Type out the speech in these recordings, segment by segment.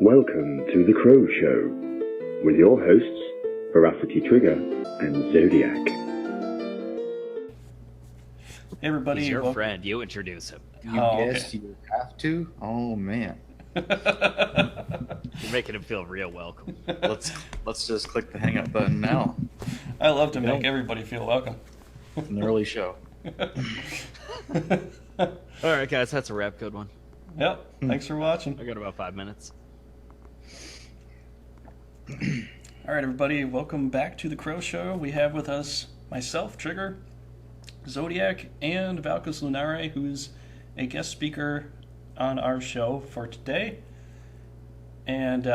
Welcome to The Crow Show, with your hosts, VeracityTrigger and Zodiac. Hey everybody, he's your friend. You introduce him. You guess you have to? Oh man. You're making him feel real welcome. Let's just click the hang up button now. I love to make everybody feel welcome. It's an early show. Alright guys, that's a wrap. Good one. Yep, thanks for watching. I got about 5 minutes. Alright everybody, welcome back to The Crow Show. We have with us myself, Trigger, Zodiac, and Valkos Lunari, who's a guest speaker on our show for today. And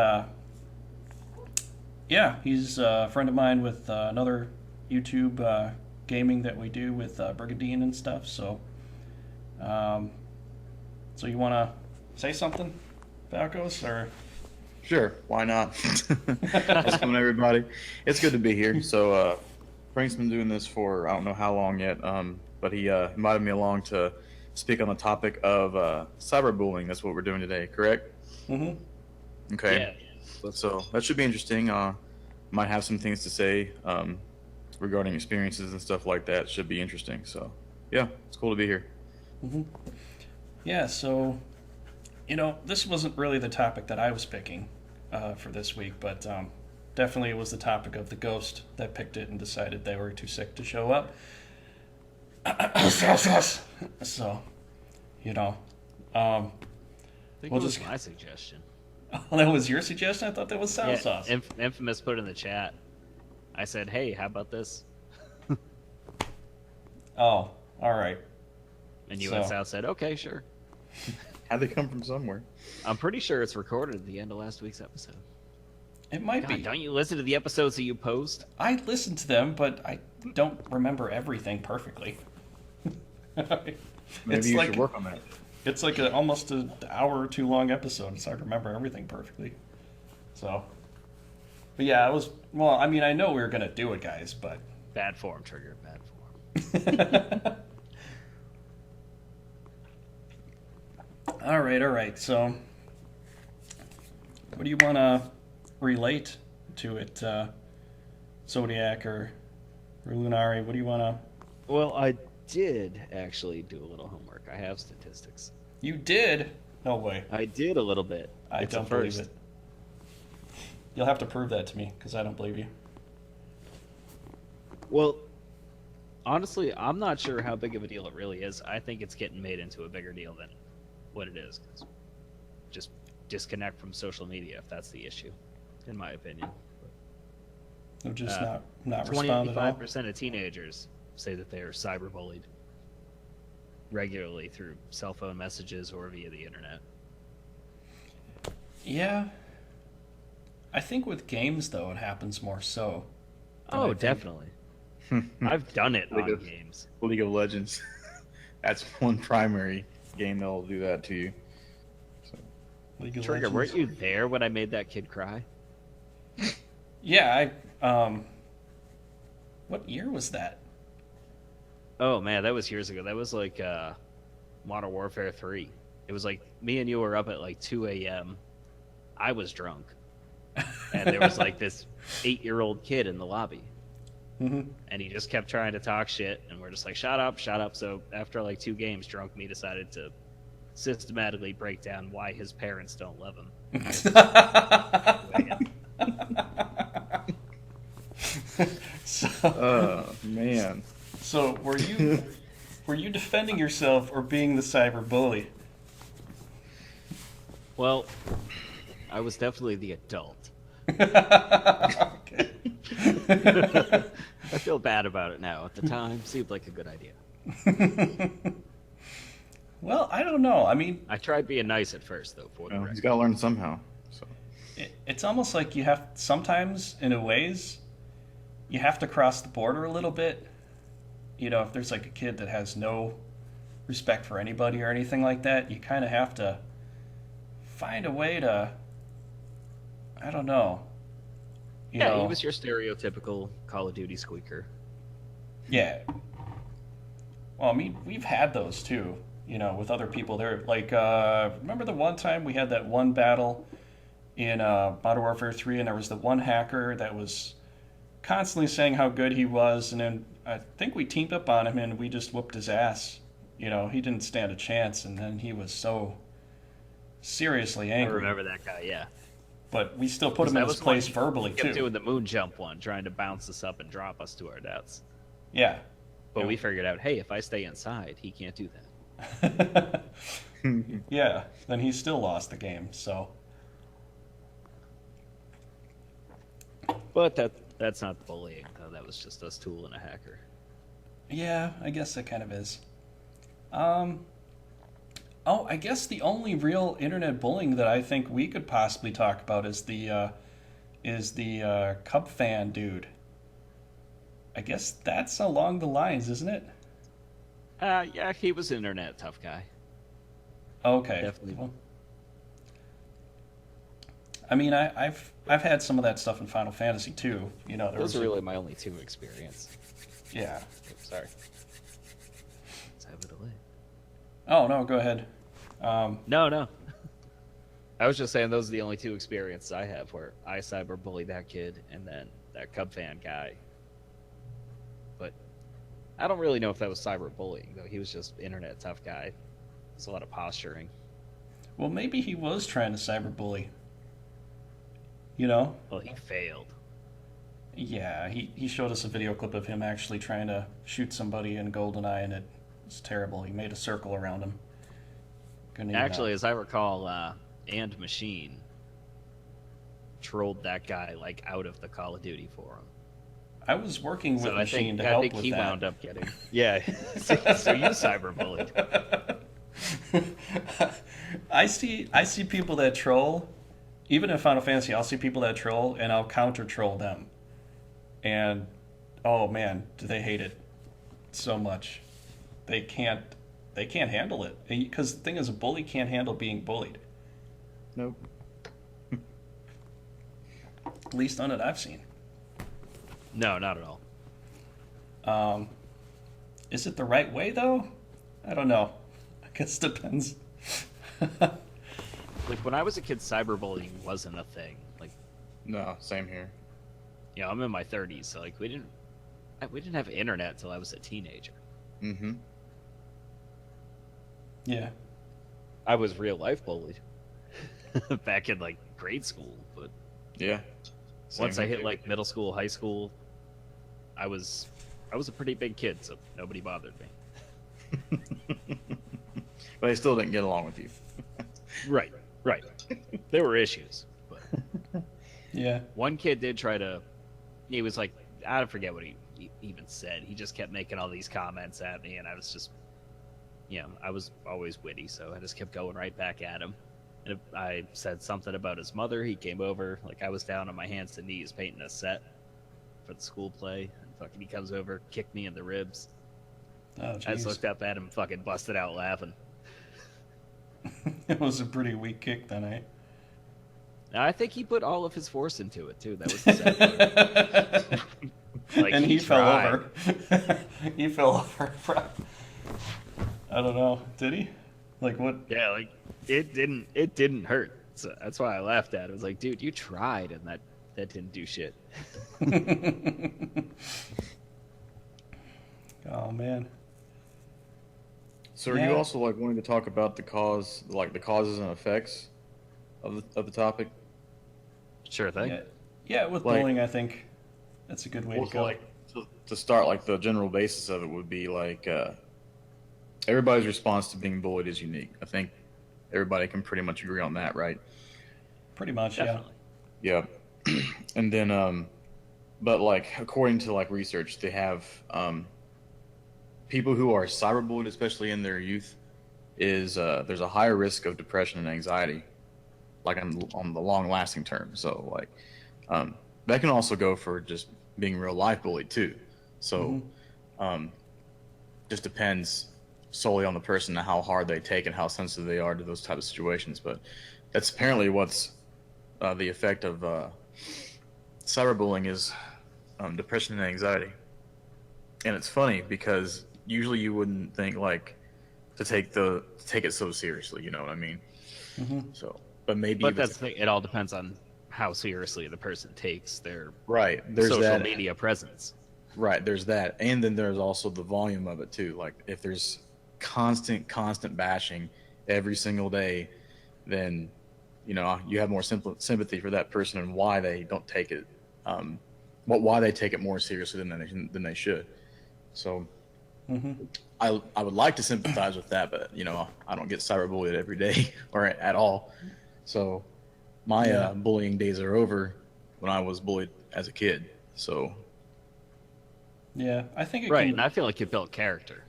yeah, he's a friend of mine with another YouTube gaming that we do with Brigadine and stuff. So so you want to say something, Valkos, or? Sure, why not? What's coming, everybody? It's good to be here. So Frank's been doing this for I don't know how long yet, but he invited me along to speak on the topic of cyberbullying. That's what we're doing today, correct? Mm-hmm. Okay. Yeah. So that should be interesting. Might have some things to say regarding experiences and stuff like that. Should be interesting. So yeah, it's cool to be here. Mm-hmm. Yeah, so, you know, this wasn't really the topic that I was picking for this week, but definitely it was the topic of the ghost that picked it and decided they were too sick to show up. So, you know, I think it was my suggestion. Oh, that was your suggestion? I thought that was Sour Sauce. Infamous put in the chat. I said, hey, how about this? Oh, all right. And you and South said, okay, sure. How'd they come from somewhere? I'm pretty sure it's recorded at the end of last week's episode. It might be. Don't you listen to the episodes that you post? I listen to them, but I don't remember everything perfectly. Maybe you should work on that. It's like almost an hour or two long episode. It's hard to remember everything perfectly. So, but yeah, well, I mean, I know we were going to do it, guys, but... Bad form, Trigger, bad form. All right. So, what do you want to relate to it, Zodiac or Lunari? What do you want to... Well, I did actually do a little homework. I have statistics. You did? No way. I did a little bit. I don't believe it. You'll have to prove that to me, because I don't believe you. Well, honestly, I'm not sure how big of a deal it really is. I think it's getting made into a bigger deal than what it is. Just disconnect from social media if that's the issue, in my opinion. They're just not respond at all. 25% of teenagers say that they are cyberbullied regularly through cell phone messages or via the internet. Yeah. I think with games, though, it happens more so. Oh, definitely. I've done it on games. League of Legends. That's one primary game that'll do that to you. So. Trigger, weren't you there when I made that kid cry? Yeah, what year was that? Oh man, that was years ago. That was like Modern Warfare 3. It was like me and you were up at like 2 a.m. I was drunk. And there was like this 8-year-old kid in the lobby. Mm-hmm. And he just kept trying to talk shit. And we're just like, shut up. So after like 2 games, drunk me decided to systematically break down why his parents don't love him. Oh, man. So were you defending yourself or being the cyber bully? Well, I was definitely the adult. Okay. I feel bad about it now. At the time, seemed like a good idea. Well, I don't know. I mean, I tried being nice at first, though. For the record. He's got to learn somehow. So. It's almost like you have sometimes, in a ways, you have to cross the border a little bit. You know, if there's like a kid that has no respect for anybody or anything like that, you kind of have to find a way to, I don't know. You know, he was your stereotypical Call of Duty squeaker. Yeah. Well, I mean, we've had those too. you know, with other people. They're like, remember the one time we had that one battle in Modern Warfare 3, and there was the one hacker that was constantly saying how good he was, and then I think we teamed up on him and we just whooped his ass. You know, he didn't stand a chance, and then he was so seriously I angry. remember that guy, yeah. But we still put him in his place verbally, He kept too. doing the moon jump one, trying to bounce us up and drop us to our deaths. Yeah. But we figured out, hey, if I stay inside, he can't do that. Yeah, then he still lost the game, so. But that's not bullying, though. That was just us tooling a hacker. Yeah, I guess that kind of is. I guess the only real internet bullying that I think we could possibly talk about is the Cub fan dude. I guess that's along the lines, isn't it? Yeah, he was an internet tough guy. Okay. Definitely. Well, I mean, I've had some of that stuff in Final Fantasy too. You know, Those are really my only two experience. Yeah. Oops, sorry. Let's have a delay. Oh no, go ahead. No. I was just saying those are the only two experiences I have where I cyberbullied that kid and then that Cub fan guy. But I don't really know if that was cyberbullying, though. He was just internet tough guy. There's a lot of posturing. Well, maybe he was trying to cyberbully. You know? Well, he failed. Yeah, he showed us a video clip of him actually trying to shoot somebody in GoldenEye, and it was terrible. He made a circle around him. Actually, as I recall, And Machine trolled that guy like out of the Call of Duty forum. I was working with So Machine to I help think with he that. wound up getting. Yeah, so you cyberbullied. I see people that troll, even in Final Fantasy. I'll see people that troll, and I'll counter troll them. And oh man, do they hate it so much? They can't handle it, because the thing is, a bully can't handle being bullied. Nope. At least none that I've seen. No, not at all. Is it the right way though? I don't know. I guess it depends. Like when I was a kid, cyberbullying wasn't a thing. Like, No, same here. you know, I'm in my 30s, so like we didn't have internet till I was a teenager. Mm-hmm. Yeah. I was real life bullied back in like grade school, but Yeah. once Same I here. hit like middle school, high school, I was a pretty big kid, so nobody bothered me. But they still didn't get along with you. Right. There were issues, but Yeah. one kid did try to. He was like, I forget what he even said. He just kept making all these comments at me, and I was just, I was always witty, so I just kept going right back at him. And if I said something about his mother, he came over. Like I was down on my hands and knees painting a set for the school play, and fucking he comes over, kicked me in the ribs. Oh, I just jeez. looked up at him, fucking busted out laughing. It was a pretty weak kick then, eh? And I think he put all of his force into it too. That was the sad part. Like, And he fell tried. over. He fell over. I don't know. Did he? Like what? Yeah, like it didn't hurt. So that's why I laughed at it. I was like, dude, you tried, and that didn't do shit. Oh man. So are Yeah. you also like wanting to talk about the causes and effects of the topic? Sure thing. Yeah, with Like- bullying, I think that's a good way Well, to go. like to start, like the general basis of it would be like everybody's response to being bullied is unique. I think everybody can pretty much agree on that, right? Pretty much, Definitely. Yeah. And then, but like according to like research, they have people who are cyberbullied, especially in their youth, is there's a higher risk of depression and anxiety, like on the long lasting term. So like that can also go for just being real life bullied too. So just depends solely on the person and how hard they take and how sensitive they are to those type of situations. But that's apparently what's the effect of cyberbullying is depression and anxiety. And it's funny because usually you wouldn't think like to take it so seriously, you know what I mean? Mm-hmm. So but maybe But if that's it's, the thing. It all depends on how seriously the person takes their right. There's social that. media presence. Right, there's that. And then there's also the volume of it too. Like if there's constant bashing every single day, then you have more sympathy for that person and why they don't take it, why they take it more seriously than they should. So I would like to sympathize with that, but I don't get cyberbullied every day or at all. So my bullying days are over when I was bullied as a kid. So Yeah, I think it Right, can. and I feel like you built character.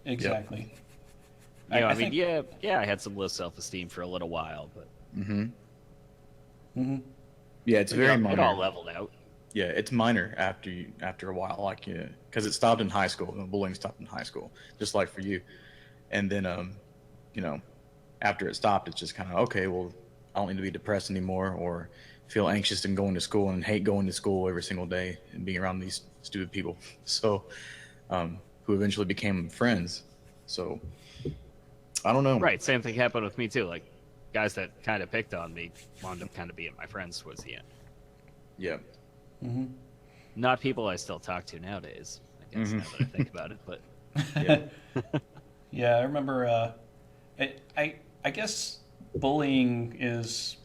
Exactly. You know, I think, mean, yeah, I had some low self-esteem for a little while, but yeah, it's very it minor. all leveled out. Yeah, it's minor after a while, like because it stopped in high school. Bullying stopped in high school, just like for you. And then after it stopped, it's just kind of okay. Well, I don't need to be depressed anymore or feel anxious in going to school and hate going to school every single day and being around these stupid people. So, who eventually became friends. So, I don't know. Right, same thing happened with me too. Like, guys that kind of picked on me wound up kind of being my friends towards the end. Yeah. Not people I still talk to nowadays, I guess, now that I think about it. But Yeah. Yeah, I remember. I guess bullying is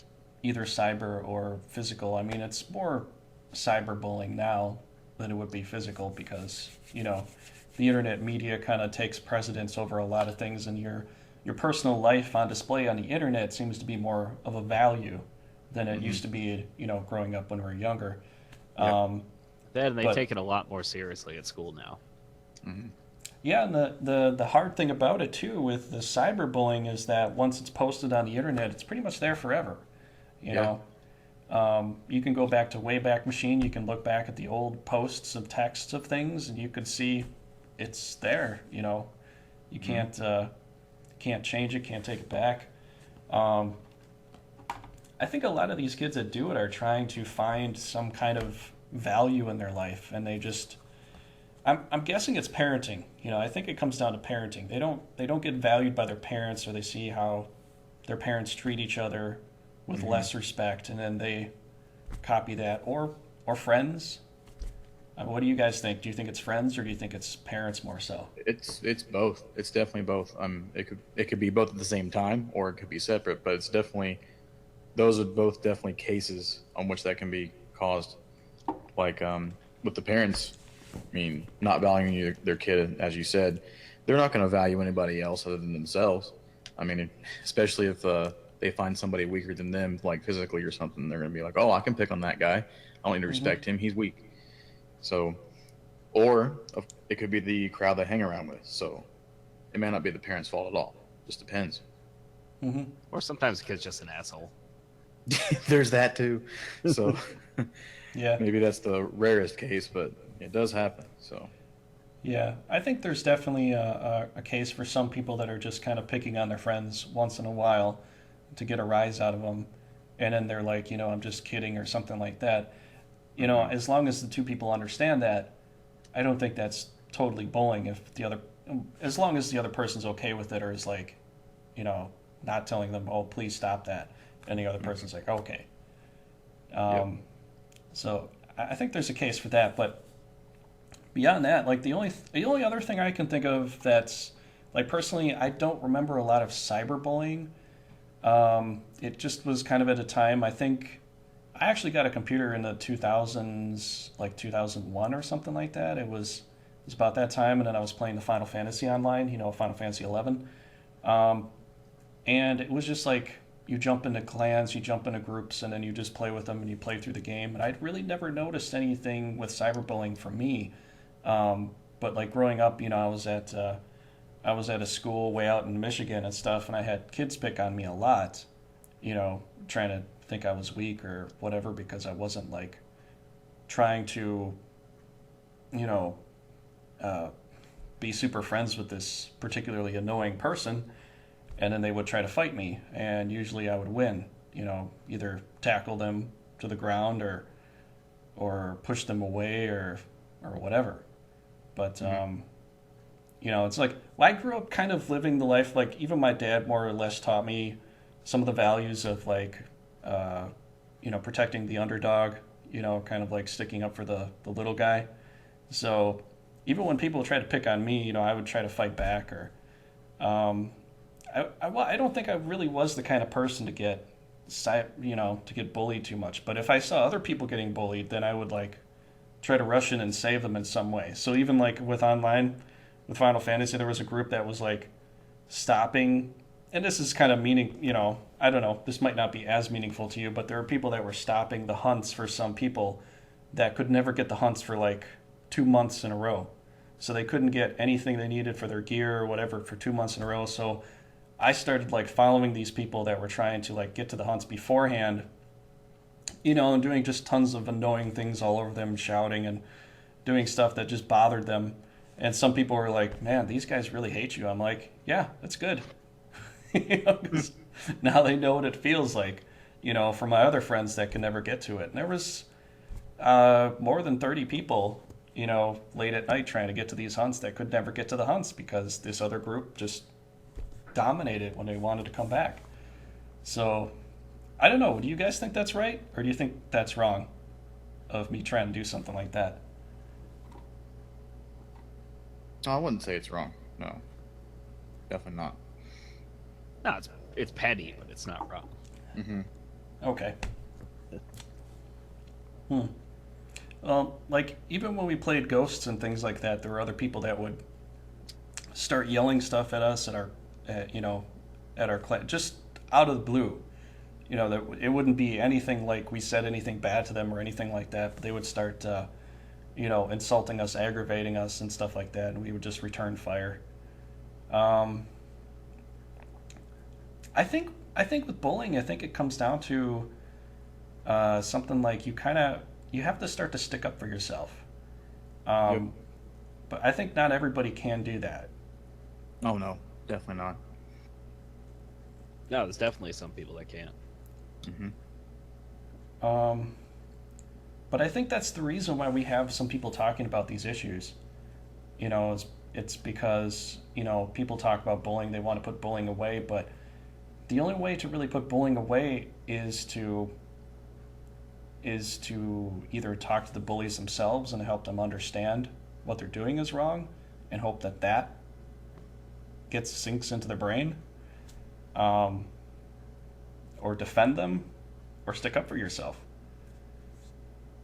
either cyber or physical. I mean, it's more cyberbullying now than it would be physical because the internet media kind of takes precedence over a lot of things, and your personal life on display on the internet seems to be more of a value than it used to be. Growing up when we were younger. Yep. then they But- take it a lot more seriously at school now. Yeah, and the hard thing about it too with the cyberbullying is that once it's posted on the internet, it's pretty much there forever. You know, you can go back to Wayback Machine. You can look back at the old posts of texts of things, and you could see it's there. You can't change it, can't take it back. I think a lot of these kids that do it are trying to find some kind of value in their life, and they just. I'm guessing it's parenting. I think it comes down to parenting. They don't get valued by their parents, or they see how their parents treat each other with less respect, and then they copy that, or friends. What do you guys think? Do you think it's friends, or do you think it's parents more so? It's both. It's definitely both. It could be both at the same time, or it could be separate. But it's definitely those are both definitely cases on which that can be caused. Like with the parents, I mean, not valuing their kid, as you said, they're not going to value anybody else other than themselves. I mean, especially if they find somebody weaker than them, like physically or something, they're going to be like, "Oh, I can pick on that guy. I don't need to respect him. He's weak." So, or it could be the crowd they hang around with. So, it may not be the parents' fault at all. Just depends. Or sometimes the kid's just an asshole. There's that too. So, Yeah. maybe that's the rarest case, but it does happen. So, Yeah, I think there's definitely a case for some people that are just kind of picking on their friends once in a while to get a rise out of them, and then they're like, I'm just kidding or something like that. As long as the two people understand that, I don't think that's totally bullying. As long as the other person's okay with it, or is like, not telling them, "Oh, please stop that," and the other person's like, "Okay." So I think there's a case for that, but beyond that, like the only other thing I can think of that's like personally, I don't remember a lot of cyberbullying. It just was kind of at a time. I think I actually got a computer in the 2000s, like 2001 or something like that. It was about that time, and then I was playing the Final Fantasy online. Final Fantasy 11, and it was just like you jump into clans, you jump into groups, and then you just play with them and you play through the game. And I'd really never noticed anything with cyberbullying for me. But like growing up, I was at a school way out in Michigan and stuff, and I had kids pick on me a lot, trying to think I was weak or whatever because I wasn't like trying to, be super friends with this particularly annoying person, and then they would try to fight me, and usually I would win, either tackle them to the ground or push them away or whatever. But it's like, well, I grew up kind of living the life like even my dad more or less taught me some of the values of like, protecting the underdog, kind of like sticking up for the little guy. So even when people try to pick on me, I would try to fight back. Or I don't think I really was the kind of person to get to get bullied too much. But if I saw other people getting bullied, then I would like try to rush in and save them in some way. So even like with Final Fantasy, there was a group that was like stopping, and this is kind of I don't know, this might not be as meaningful to you, but there are people that were stopping the hunts for some people that could never get the hunts for like 2 months in a row. So they couldn't get anything they needed for their gear or whatever for 2 months in a row. So I started like following these people that were trying to like get to the hunts beforehand, and doing just tons of annoying things all over them, shouting and doing stuff that just bothered them. And some people were like, "Man, these guys really hate you." I'm like, "Yeah, that's good." 'Cause now they know what it feels like, for my other friends that can never get to it. And there was more than 30 people, late at night trying to get to these hunts that could never get to the hunts because this other group just dominated when they wanted to come back. So I don't know. Do you guys think that's right? Or do you think that's wrong of me trying to do something like that? No, I wouldn't say it's wrong. No, definitely not. No, it's petty, but it's not wrong. Mm-hmm. Okay. Well, like, even when we played Ghosts and things like that, there were other people that would start yelling stuff at us at our class, just out of the blue. That it wouldn't be anything like we said anything bad to them or anything like that, but they would start, insulting us, aggravating us, and stuff like that, and we would just return fire. I think with bullying, I think it comes down to something like you have to start to stick up for yourself. Yep. But I think not everybody can do that. Oh no, definitely not. No, there's definitely some people that can't. Mm-hmm. But I think that's the reason why we have some people talking about these issues. It's because, people talk about bullying, they want to put bullying away, but the only way to really put bullying away is to either talk to the bullies themselves and help them understand what they're doing is wrong and hope that sinks into their brain, or defend them, or stick up for yourself.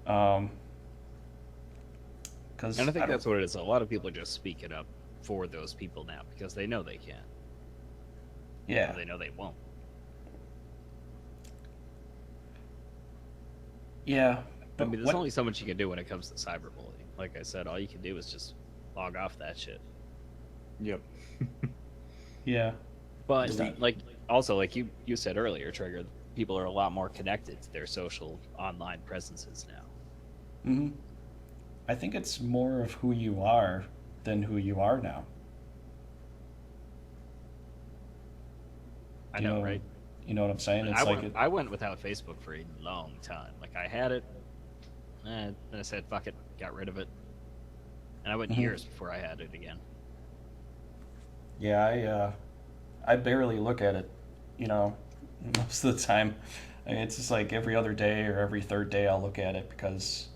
And I think that's what it is. A lot of people are just speaking up for those people now because they know they can't. Yeah. They know they won't. Yeah. But there's only so much you can do when it comes to cyberbullying. Like I said, all you can do is just log off that shit. Yep. Yeah. But also, like you said earlier, Trigger, people are a lot more connected to their social online presences now. Mm-hmm. I think it's more of who you are than who you are now. I know, right? You know what I'm saying? It's I went without Facebook for a long time. Like, I had it, and then I said, fuck it, got rid of it. And I went years before I had it again. Yeah, I barely look at it, most of the time. I mean, it's just like every other day or every third day I'll look at it because,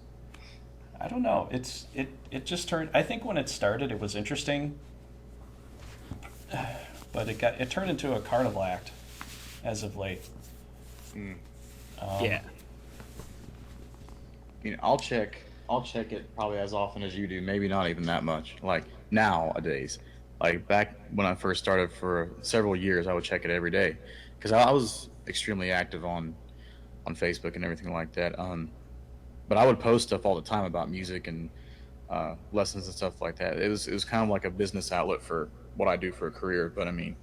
I don't know, it just turned, I think when it started it was interesting, but it turned into a carnival act as of late. Yeah. I'll check it probably as often as you do, maybe not even that much. Like nowadays, like back when I first started for several years, I would check it every day because I was extremely active on Facebook and everything like that. But I would post stuff all the time about music and lessons and stuff like that. It was kind of like a business outlet for what I do for a career. But I mean,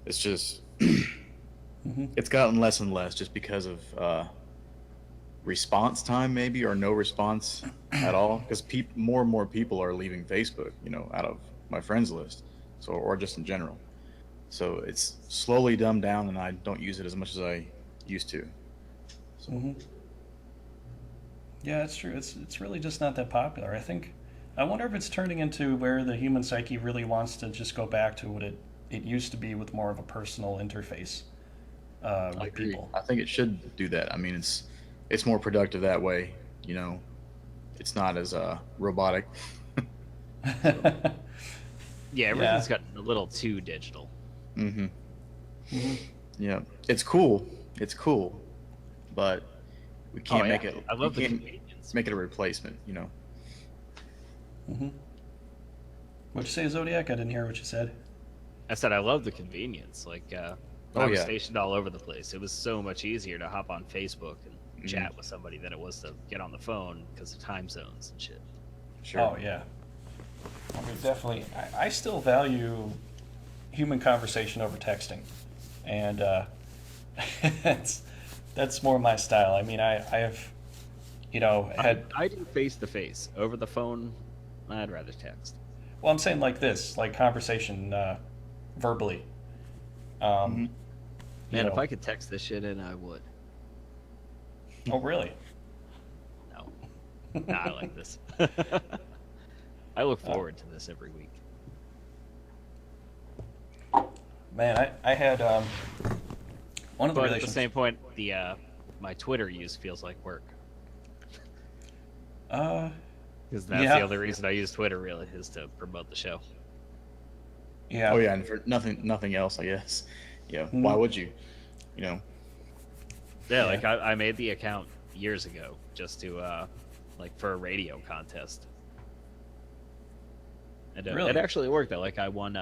it's just it's gotten less and less just because of response time, maybe, or no response at all. Because more and more people are leaving Facebook, out of my friends list, or just in general. So it's slowly dumbed down, and I don't use it as much as I used to. So. Yeah, it's true. It's really just not that popular. I wonder if it's turning into where the human psyche really wants to just go back to what it used to be with more of a personal interface. I with agree. people. I think it should do that. I mean, it's more productive that way. You know, it's not as robotic. Yeah, everything's gotten a little too digital. Mm-hmm. Mhm. Yeah, it's cool. It's cool, but we can't make it. I love we the can't convenience. make it a replacement. You know. Mhm. What'd you say, Zodiac? I didn't hear what you said. I said I love the convenience. Like when Oh, I was yeah. stationed all over the place, it was so much easier to hop on Facebook and Mhm. chat with somebody than it was to get on the phone because of time zones and shit. Sure. Oh yeah. I mean, definitely. I still value human conversation over texting, and that's more my style. I mean, I have, had. I do face to face. Over the phone, I'd rather text. Well, I'm saying like this, like conversation, verbally. Mhm. You Man, if know- I could text this shit in, I would. Oh really? No. Nah, I like this. I look forward to this every week. Man, I had one of the But at the relations. same point, the my Twitter use feels like work. Because that's Yeah. the only reason I use Twitter, really, is to promote the show. Yeah. Oh yeah, and for nothing else, I guess. Yeah. Why would you? You know. Yeah, Yeah. like I made the account years ago just to like for a radio contest. And Really? it actually worked though. Like I won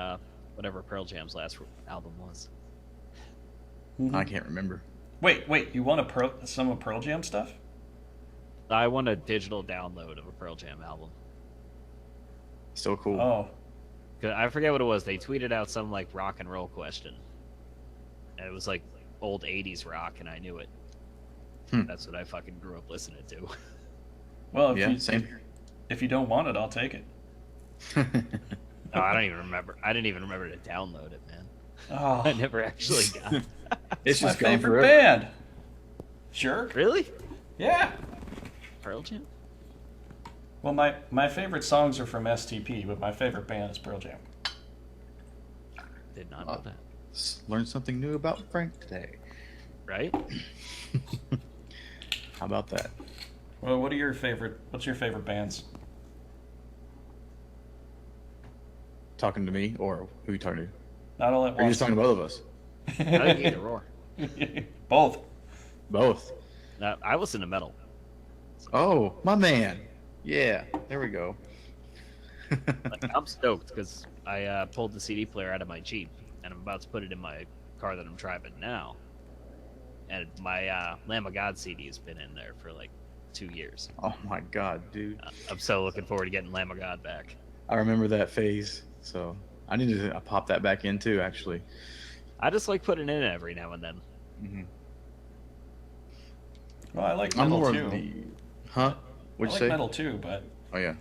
whatever Pearl Jam's last album was. Mhm. I can't remember. Wait, you want some of Pearl Jam stuff? I won a digital download of a Pearl Jam album. Still cool. Oh, 'Cause I forget what it was. They tweeted out some like rock and roll question. And it was like old 80s rock, and I knew it. That's what I fucking grew up listening to. well, Yeah, same here. if you don't want it, I'll take it. No, I don't even remember. I didn't even remember to download it, man. Oh, I never actually got it. It's my just gone favorite forever. band. Jerk. Really? Yeah. Pearl Jam? Well, my favorite songs are from STP, but my favorite band is Pearl Jam. Did not know that. Learned something new about Frank today. Right? How about that? Well, what's your favorite bands? Talking to me, or who you talking to? Not all at Or are you once. just talking to both of us? I think either or. Both. Both. I listen to metal. Oh, my man. Yeah, there we go. Like, I'm stoked because I pulled the CD player out of my Jeep and I'm about to put it in my car that I'm driving now. And my Lamb of God CD has been in there for like 2 years. Oh my god, dude. I'm so looking forward to getting Lamb of God back. I remember that phase, so I need to pop that back in too, actually. I just like putting it in every now and then. Mm-hmm. Well, I like I'm metal more too. of the... Huh? I What'd like you say? metal too, but Oh, yeah.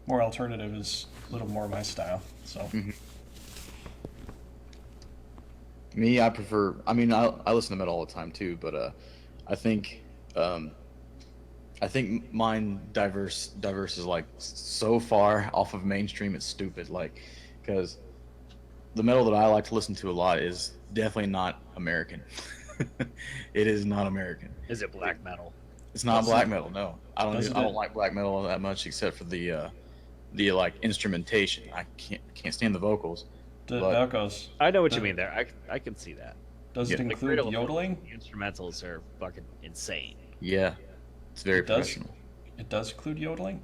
more alternative is a little more my style. So Mhm. Me, I prefer... I mean, I listen to metal all the time too, but I think mine diverse is like so far off of mainstream, it's stupid. Like, because the metal that I like to listen to a lot is definitely not American. It is not American. Is it black metal? It's not Doesn't- black metal. No, I doesn't don't it- like black metal that much, except for the like instrumentation. I can't stand the vocals. the But- Valkos, I know what you mean there. I can see that. does Yeah. it Like, include Riddle, yodeling? The instrumentals are fucking insane. Yeah, it's very It does? professional. It does include yodeling?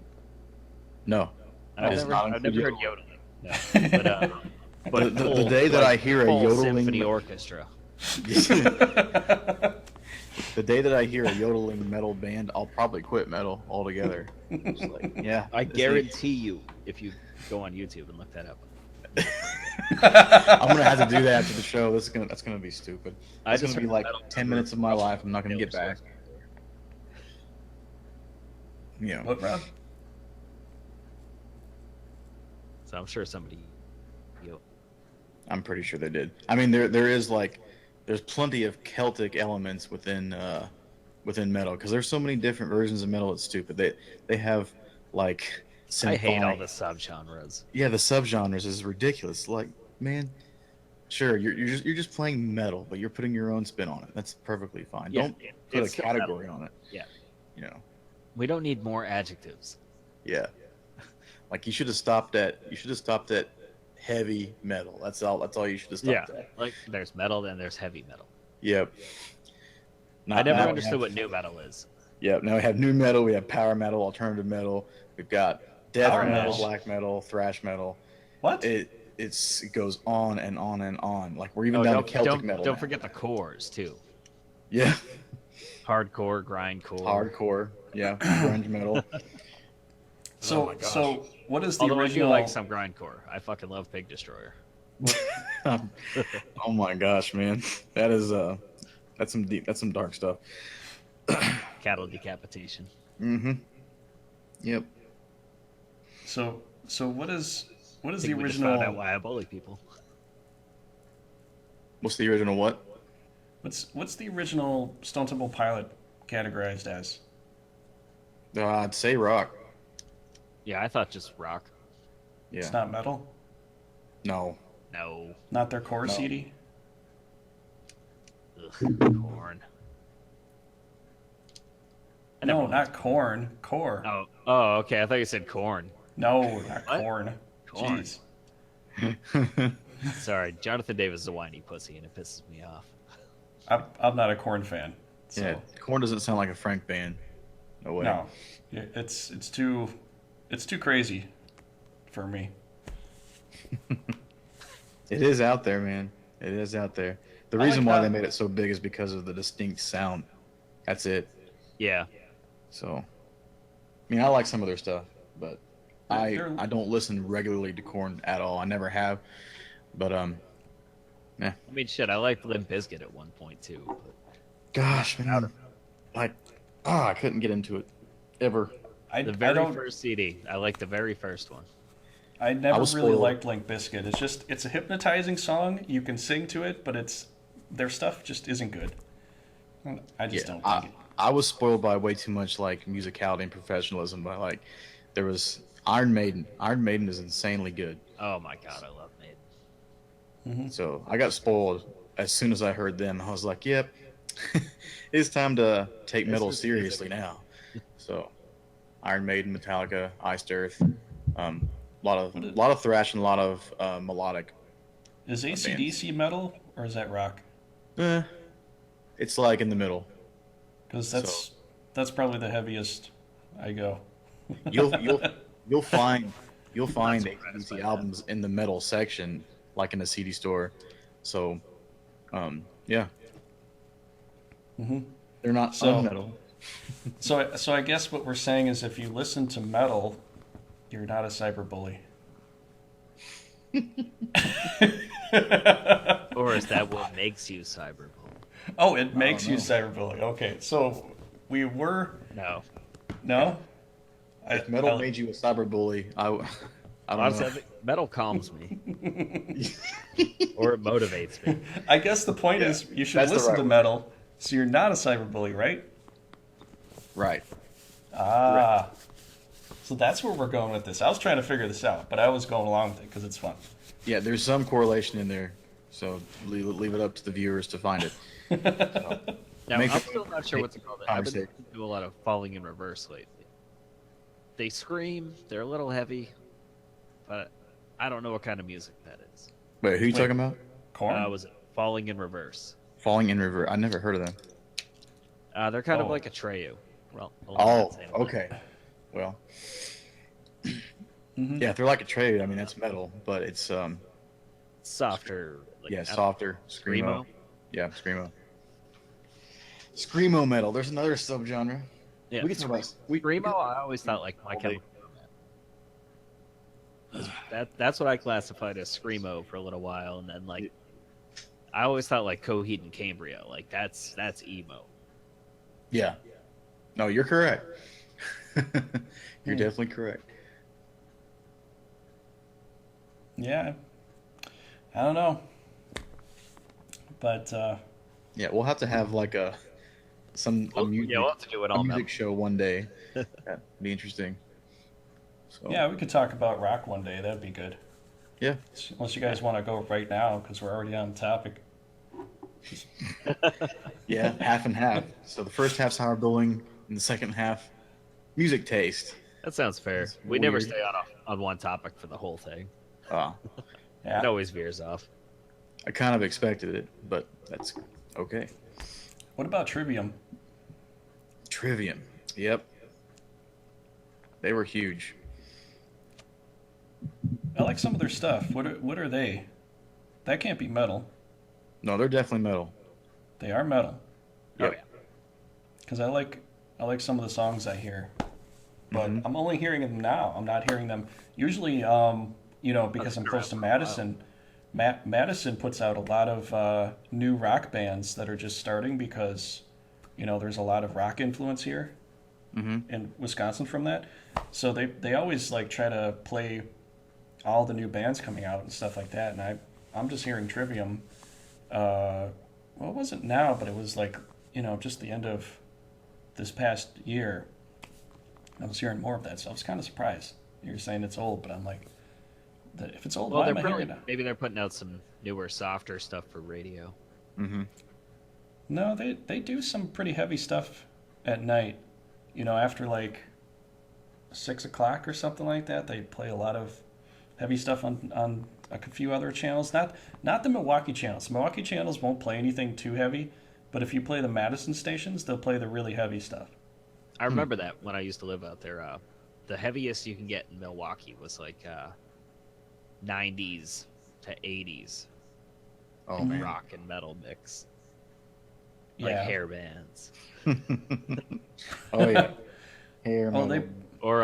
No, I've does never, not I've include never heard yodeling. No. But the day that I hear a full yodeling- symphony orchestra. the day that I hear a yodeling metal band, I'll probably quit metal altogether. It's like, yeah, I this guarantee you, if you go on YouTube and look that up. ain't- I'm gonna have to do that after the show. That's gonna be stupid. I It's just gonna be heard like metal 10 minutes of my life. I'm not gonna Taylor get back. Swift. You know, What, Rob? So I'm sure somebody. I'm pretty sure they did. I mean, there is like, there's plenty of Celtic elements within metal, because there's so many different versions of metal. It's stupid. They have like I hate all symphonic- the subgenres. Yeah, the subgenres is ridiculous. Like, man, Sure, you're just playing metal, but you're putting your own spin on it. That's perfectly fine. Yeah, Don't put a it's still category metal. on it. Yeah. You know. We don't need more adjectives. Yeah. Like you should have stopped at heavy metal. That's all you should have stopped at. Like there's metal and there's heavy metal. Yep. I never now we understood have- what new metal is. Yep. Now we have new metal, we have power metal, alternative metal, we've got death Power metal, metal. black metal, thrash metal. What? It goes on and on and on. Like we're even down to Celtic metal. Don't now. forget the cores too. Yeah. Hardcore, grindcore. Hardcore. Yeah. Grunge metal. So, my gosh. so what is the Although original? I do like some grindcore. I fucking love Pig Destroyer. Oh my gosh, man. That's some dark stuff. Cattle decapitation. Mm-hmm. Yep. So what is I the think we just found out original? why I bully people. What's the original what? What's the original Stone Temple Pilot categorized as? I'd say rock. Yeah, I thought just rock. Yeah. It's not metal. No. No. Not their core No. CD. Ugh, corn. I never No, liked- not corn. Core. Oh, okay. I thought you said corn. No, not What? corn. Corn. Jeez. Sorry, Jonathan Davis is a whiny pussy, and it pisses me off. I'm not a corn fan. So, Yeah. Korn doesn't sound like a Frank band. No way. no, Yeah, it's too crazy for me. It is out there, man. It is out there. The I reason like why that. they made it so big is because of the distinct sound. That's it. Yeah. So, I mean, I like some of their stuff, but They're- I don't listen regularly to Korn at all. I never have. But I mean, shit, I liked Limp Bizkit at one point, too. But gosh, man, like, I couldn't get into it ever. I the I very don't. first CD, I liked the very first one. I never was really spoiled. liked Limp Bizkit. It's a hypnotizing song. You can sing to it, but their stuff just isn't good. I just don't think it. I was spoiled by way too much like musicality and professionalism. By like, there was Iron Maiden. Iron Maiden is insanely good. Oh my god, I love Maiden. So I got spoiled as soon as I heard them. I was like, "Yep, it's time to take metal is seriously now." So, Iron Maiden, Metallica, Iced Earth, a lot of thrash and a lot of melodic. Is AC/DC metal or is that rock? It's like in the middle. Because that's probably the heaviest I go. You'll find surprised by AC/DC that. albums in the metal section, like in a CD store. So, yeah, they're not So- metal. So I guess what we're saying is if you listen to metal, you're not a cyberbully. Or is that what makes you cyberbully? Oh, it makes you know. cyberbully. Okay, so we were No. no. If metal made you a cyberbully, I don't Honestly, I know. think metal calms me. Or it motivates me. I guess the point is you should that's the listen right to word. metal, so you're not a cyberbully, right? Right. Ah. So that's where we're going with this. I was trying to figure this out, but I was going along with it because it's fun. Yeah, there's some correlation in there, so leave it up to the viewers to find it. Now, Make I'm it- still not sure what to call it. I've been Conversation. listening to a lot of Falling in Reverse lately. They scream, they're a little heavy, but I don't know what kind of music that is. Wait, who are you talking about? Corn? Was it Falling in Reverse? Falling in River. I never heard of them. They're kind of Oh. like a Treyu. Well, along Oh, that same line. okay. Well, Mhm. yeah, if they're like a trade, I mean that's metal, but it's Softer. Like, yeah, I don't- softer screamo. Screamo? Yeah, screamo. Screamo metal. There's another subgenre. Yeah, We can talk about Screamo, I always thought like My Chemical Romance. That's what I classified as Screamo for a little while, and then like I always thought like Coheed and Cambria, like that's emo. Yeah. No, you're correct. You're definitely correct. Yeah. I don't know. But Yeah, we'll have to have like a music, Yeah, we'll have to do it a all music now. show one day. That'd be interesting. So yeah, we could talk about rock one day. That'd be good. Yeah. Unless you guys want to go right now, because we're already on the topic. Yeah, half and half. So the first half's how we're building, and the second half, music taste. That sounds fair. It's We never weird. stay on one topic for the whole thing. Uh, It Yeah. always veers off. I kind of expected it, but that's okay. What about Trivium? Trivium. Yep. They were huge. I like some of their stuff. What are they? That can't be metal. No, they're definitely metal. They are metal. Oh Yep. yeah. Because I like some of the songs I hear, but Mhm. I'm only hearing them now. I'm not hearing them usually. Because I'm close to Madison. Madison puts out a lot of new rock bands that are just starting because, there's a lot of rock influence here Mm-hmm. in Wisconsin from that. So they always like try to play all the new bands coming out and stuff like that. And I'm just hearing Trivium. Well, it wasn't now, but it was like just the end of this past year. I was hearing more of that, so I was kind of surprised. You're saying it's old, but I'm like, if it's old, Well, why they're am I hearing probably it? maybe they're putting out some newer, softer stuff for radio. Mm-hmm. No, they do some pretty heavy stuff at night. After like 6 o'clock or something like that, they play a lot of heavy stuff on a few other channels. Not the Milwaukee channels. The Milwaukee channels won't play anything too heavy, but if you play the Madison stations, they'll play the really heavy stuff. I remember that when I used to live out there. The heaviest you can get in Milwaukee was like 90s to 80s Oh man. rock and metal mix, Yeah. like hair bands. Oh yeah. Hair Oh, metal. Or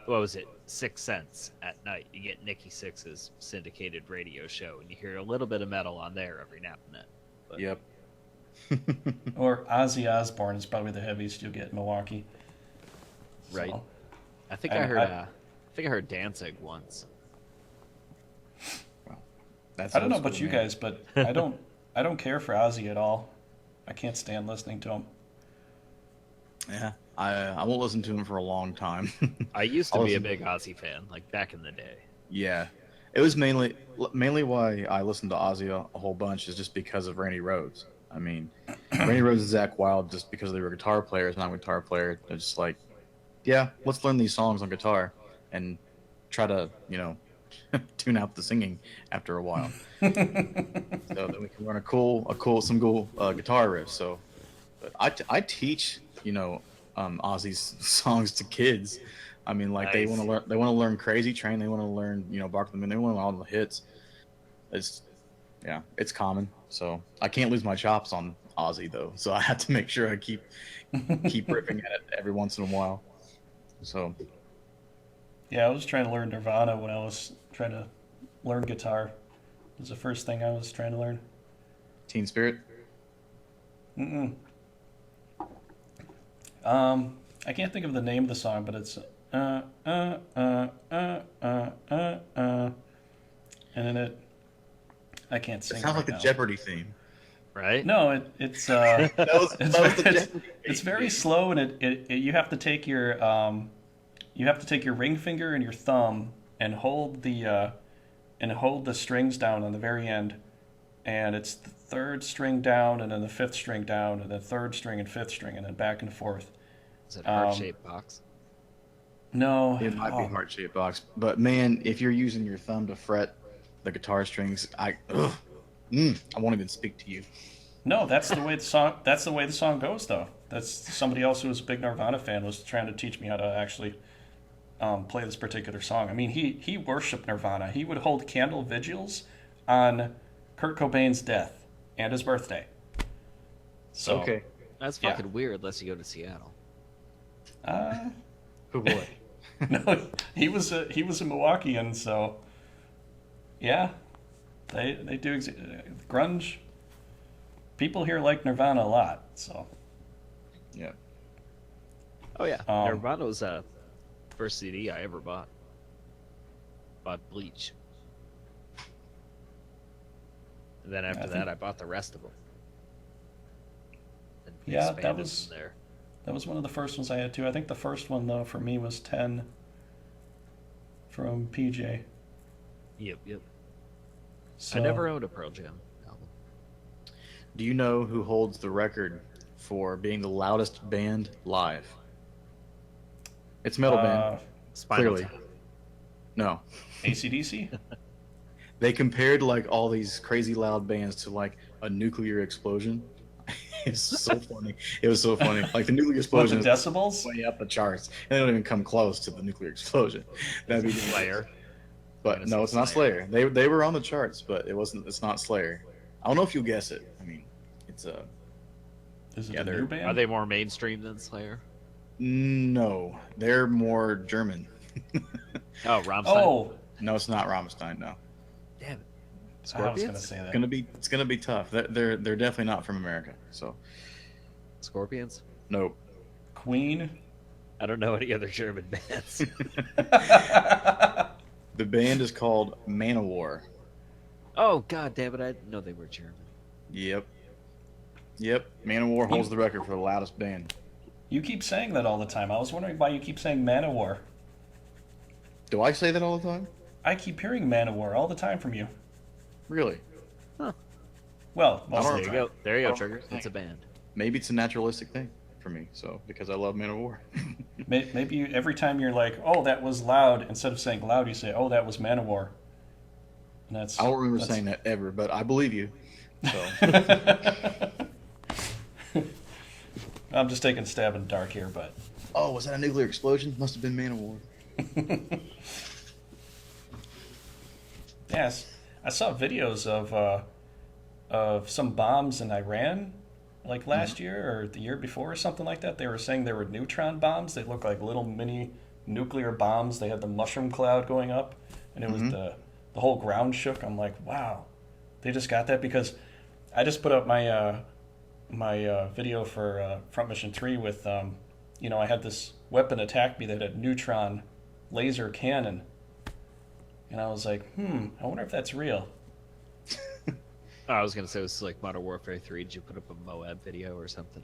what was it? 6 Cents at night. You get Nikki Sixx's syndicated radio show, and you hear a little bit of metal on there every now and then. But Yep. Or Ozzy Osbourne is probably the heaviest you'll get in Milwaukee. Right. So, I think I- I heard. I- I think I heard Danzig once. That's I don't know old about school, you man. guys, but I don't care for Ozzy at all. I can't stand listening to him. Yeah. I won't listen to him for a long time. I used to I'll be a listen- big Ozzy fan, like back in the day. Yeah, it was mainly why I listened to Ozzy a whole bunch is just because of Randy Rhoads. I mean, Randy Rhoads and Zach Wild, just because they were guitar players, and I'm a guitar player, they're just like, yeah, let's learn these songs on guitar and try to tune out the singing after a while, so that we can learn some cool guitar riffs. So, but I teach Ozzy's songs to kids. I mean, like they Nice. want to learn Crazy Train. They want to learn, Bark the Moon. They want to learn all the hits. It's common. So I can't lose my chops on Ozzy though. So I have to make sure I keep ripping at it every once in a while. So Yeah, I was trying to learn Nirvana when I was trying to learn guitar. It was the first thing I was trying to learn. Teen Spirit. Mm-mm. I can't think of the name of the song, but it's and then I can't sing. It sounds right like the now. Jeopardy theme. Right? No, it's That was the Jeopardy it's theme. very slow, and it you have to take your ring finger and your thumb and hold the strings down on the very end, and it's the third string down and then the fifth string down and then third string and fifth string and then back and forth. Is it heart-shaped box? No, It might be heart-shaped box, but man, if you're using your thumb to fret the guitar strings, I won't even speak to you. No, that's the way the song. That's the way the song goes, though. That's somebody else who was a big Nirvana fan was trying to teach me how to actually play this particular song. I mean, he worshipped Nirvana. He would hold candle vigils on Kurt Cobain's death and his birthday. So, Okay. That's Yeah. fucking weird unless you go to Seattle. Uh, Oh boy. no, he was a Milwaukeean, so yeah, they do grunge. People here like Nirvana a lot, so Yeah. Oh yeah, Um, Nirvana was first CD I ever bought. Bought Bleach. And then after I think- that, I bought the rest of them. And Yeah, that expanded was- from there. that was one of the first ones I had too. I think the first one though for me was 10 from PJ. Yep. So, I never owned a Pearl Jam album. Do you know who holds the record for being the loudest band live? It's a metal band. Spinal Clearly. Tap. No. AC/DC? They compared like all these crazy loud bands to like a nuclear explosion. It's so funny. It was so funny. Like the nuclear What, explosion the is decibels? way up the charts, and they don't even come close to the nuclear explosion. That'd be Slayer. But no, it's not Slayer. They were on the charts, but it wasn't. It's not Slayer. I don't know if you'll guess it. I mean, it's a Is it Yeah, a they're- new band? Are they more mainstream than Slayer? no. They're more German. Oh, Rammstein. Oh, No, it's not Rammstein. No, Damn it. I was going to Scorpions? say that. it's gonna be tough. They're definitely not from America. So Scorpions? nope. Queen? I don't know any other German bands. The band is called Manowar. Oh, god damn it. I didn't know they were German. Yep. Manowar holds the record for the loudest band. You keep saying that all the time. I was wondering why you keep saying Manowar. Do I say that all the time? I keep hearing Manowar all the time from you. Really? Well, I most don't of the There you time. go. There you go, Oh, Trigger. thank It's a band. Maybe it's a naturalistic thing for me. So because I love Manowar. Maybe you, every time you're like, "Oh, that was loud," instead of saying loud, you say, "Oh, that was Manowar." And that's. I don't remember that's- saying that ever, but I believe you. So I'm just taking a stab in the dark here, but oh, was that a nuclear explosion? Must have been Manowar. yes, I saw videos of some bombs in Iran, like last year or the year before or something like that. They were saying they were neutron bombs. They looked like little mini nuclear bombs. They had the mushroom cloud going up, and it was the whole ground shook. I'm like, wow, they just got that because I just put up my video for Front Mission 3 with I had this weapon attack me that had neutron laser cannon, and I was like, I wonder if that's real. Oh, I was going to say it was like Modern Warfare 3. Did you put up a Moab video or something?